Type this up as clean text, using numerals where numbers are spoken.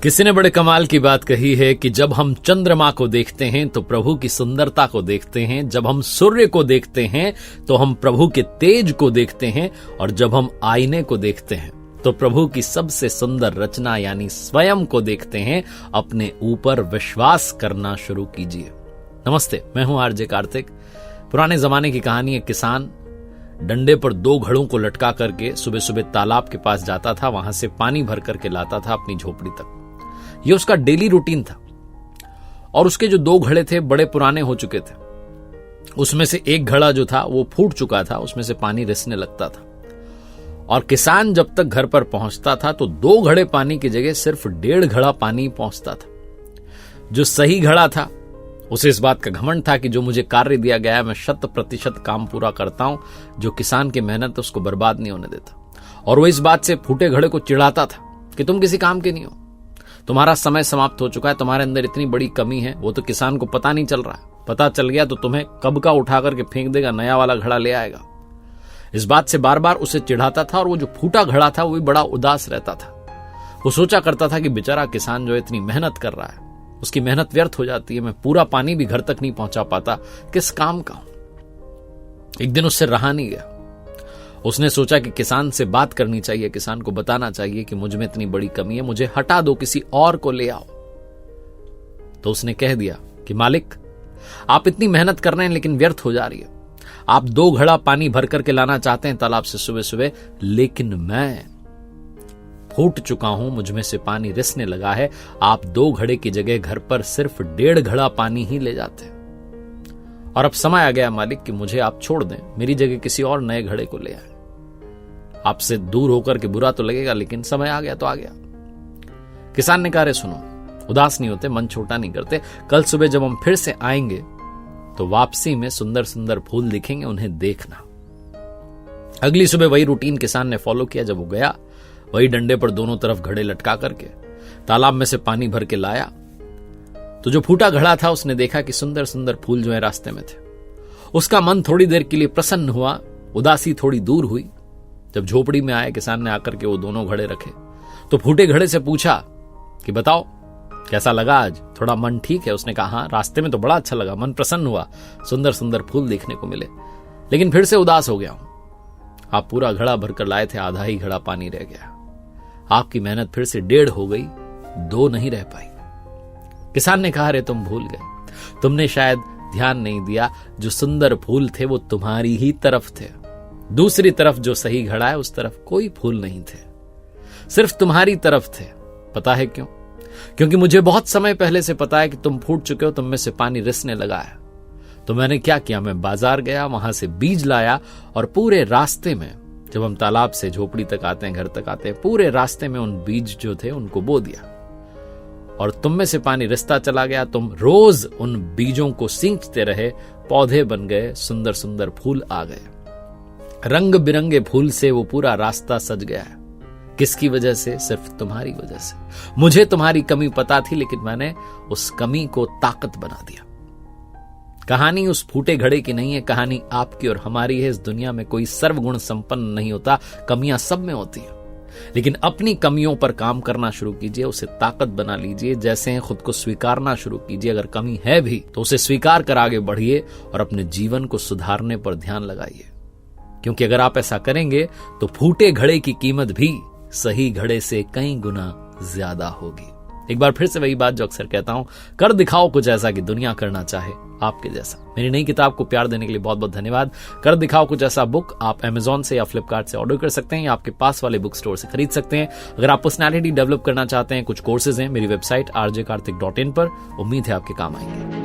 किसी ने बड़े कमाल की बात कही है कि जब हम चंद्रमा को देखते हैं तो प्रभु की सुंदरता को देखते हैं, जब हम सूर्य को देखते हैं तो हम प्रभु के तेज को देखते हैं, और जब हम आईने को देखते हैं तो प्रभु की सबसे सुंदर रचना यानी स्वयं को देखते हैं। अपने ऊपर विश्वास करना शुरू कीजिए। नमस्ते, मैं हूं आरजे कार्तिक। पुराने जमाने की कहानी, एक किसान डंडे पर 2 घड़ों को लटका करके सुबह सुबह तालाब के पास जाता था, वहां से पानी भर करके लाता था अपनी झोपड़ी तक। ये उसका डेली रूटीन था। और उसके जो 2 घड़े थे बड़े पुराने हो चुके थे। उसमें से एक घड़ा जो था वो फूट चुका था, उसमें से पानी रिसने लगता था। और किसान जब तक घर पर पहुंचता था तो 2 घड़े पानी की जगह सिर्फ 1.5 घड़ा पानी पहुंचता था। जो सही घड़ा था उसे इस बात का घमंड था कि जो मुझे कार्य दिया गया है मैं 100% काम पूरा करता हूं, जो किसान की मेहनत उसको बर्बाद नहीं होने देता। और वो इस बात से फूटे घड़े को चिढ़ाता था कि तुम किसी काम के नहीं हो, तुम्हारा समय समाप्त हो चुका है, तुम्हारे अंदर इतनी बड़ी कमी है। वो तो किसान को पता नहीं चल रहा है, पता चल गया तो तुम्हें कब का उठा करके फेंक देगा, नया वाला घड़ा ले आएगा। इस बात से बार बार उसे चिढ़ाता था। और वो जो फूटा घड़ा था वो भी बड़ा उदास रहता था। वो सोचा करता था कि बेचारा किसान जो इतनी मेहनत कर रहा है उसकी मेहनत व्यर्थ हो जाती है, मैं पूरा पानी भी घर तक नहीं पहुंचा पाता, किस काम का हूं। एक दिन उससे रहा नहीं गया। उसने सोचा कि किसान से बात करनी चाहिए, किसान को बताना चाहिए कि मुझ में इतनी बड़ी कमी है, मुझे हटा दो, किसी और को ले आओ। तो उसने कह दिया कि मालिक, आप इतनी मेहनत कर रहे हैं लेकिन व्यर्थ हो जा रही है। आप 2 घड़ा पानी भर करके लाना चाहते हैं तालाब से सुबह सुबह, लेकिन मैं फूट चुका हूं, मुझ में से पानी रिसने लगा है। आप 2 घड़े की जगह घर पर सिर्फ 1.5 घड़ा पानी ही ले जाते हैं। और अब समय आ गया मालिक कि मुझे आप छोड़ दें, मेरी जगह किसी और नए घड़े को ले आए। आपसे दूर होकर के बुरा तो लगेगा, लेकिन समय आ गया तो आ गया। किसान ने कहा, अरे सुनो, उदास नहीं होते, मन छोटा नहीं करते। कल सुबह जब हम फिर से आएंगे तो वापसी में सुंदर सुंदर फूल दिखेंगे, उन्हें देखना। अगली सुबह वही रूटीन किसान ने फॉलो किया। जब वो गया, वही डंडे पर दोनों तरफ घड़े लटका करके तालाब में से पानी भर के लाया, तो जो फूटा घड़ा था उसने देखा कि सुंदर सुंदर फूल जो है रास्ते में थे। उसका मन थोड़ी देर के लिए प्रसन्न हुआ, उदासी थोड़ी दूर हुई। जब झोपड़ी में आए, किसान ने आकर के वो दोनों घड़े रखे तो फूटे घड़े से पूछा कि बताओ कैसा लगा आज, थोड़ा मन ठीक है? उसने कहा, हाँ, रास्ते में तो बड़ा अच्छा लगा, मन प्रसन्न हुआ, सुंदर सुंदर फूल देखने को मिले, लेकिन फिर से उदास हो गया हूं। आप पूरा घड़ा भरकर लाए थे, आधा ही घड़ा पानी रह गया। आपकी मेहनत फिर से 1.5 हो गई, 2 नहीं रह पाई। किसान ने कहा, अरे तुम भूल गए, तुमने शायद ध्यान नहीं दिया, जो सुंदर फूल थे वो तुम्हारी ही तरफ थे। दूसरी तरफ जो सही घड़ा है उस तरफ कोई फूल नहीं थे, सिर्फ तुम्हारी तरफ थे। पता है क्यों? क्योंकि मुझे बहुत समय पहले से पता है कि तुम फूट चुके हो, तुम में से पानी रिसने लगा है। तो मैंने क्या किया, मैं बाजार गया, वहां से बीज लाया, और पूरे रास्ते में, जब हम तालाब से झोपड़ी तक आते हैं, घर तक आते हैं, पूरे रास्ते में उन बीज जो थे उनको बो दिया। और तुम में से पानी रिसता चला गया। तुम रोज उन बीजों को सींचते रहे, पौधे बन गए, सुंदर सुंदर फूल आ गए। रंग बिरंगे फूल से वो पूरा रास्ता सज गया है। किसकी वजह से? सिर्फ तुम्हारी वजह से। मुझे तुम्हारी कमी पता थी, लेकिन मैंने उस कमी को ताकत बना दिया। कहानी उस फूटे घड़े की नहीं है, कहानी आपकी और हमारी है। इस दुनिया में कोई सर्वगुण संपन्न नहीं होता, कमियां सब में होती हैं। लेकिन अपनी कमियों पर काम करना शुरू कीजिए, उसे ताकत बना लीजिए। जैसे हैं खुद को स्वीकारना शुरू कीजिए। अगर कमी है भी तो उसे स्वीकार कर आगे बढ़िए और अपने जीवन को सुधारने पर ध्यान लगाइए। क्योंकि अगर आप ऐसा करेंगे तो फूटे घड़े की कीमत भी सही घड़े से कई गुना ज्यादा होगी। एक बार फिर से वही बात जो अक्सर कहता हूं, कर दिखाओ कुछ ऐसा कि दुनिया करना चाहे आपके जैसा। मेरी नई किताब को प्यार देने के लिए बहुत बहुत धन्यवाद। कर दिखाओ कुछ ऐसा बुक आप Amazon से या फ्लिपकार्ट से ऑर्डर कर सकते हैं, या आपके पास वाले बुक स्टोर से खरीद सकते हैं। अगर आप पर्सनैलिटी डेवलप करना चाहते हैं, कुछ कोर्सेज हैं मेरी वेबसाइट rjkartik.in पर। उम्मीद है आपके काम आएंगे।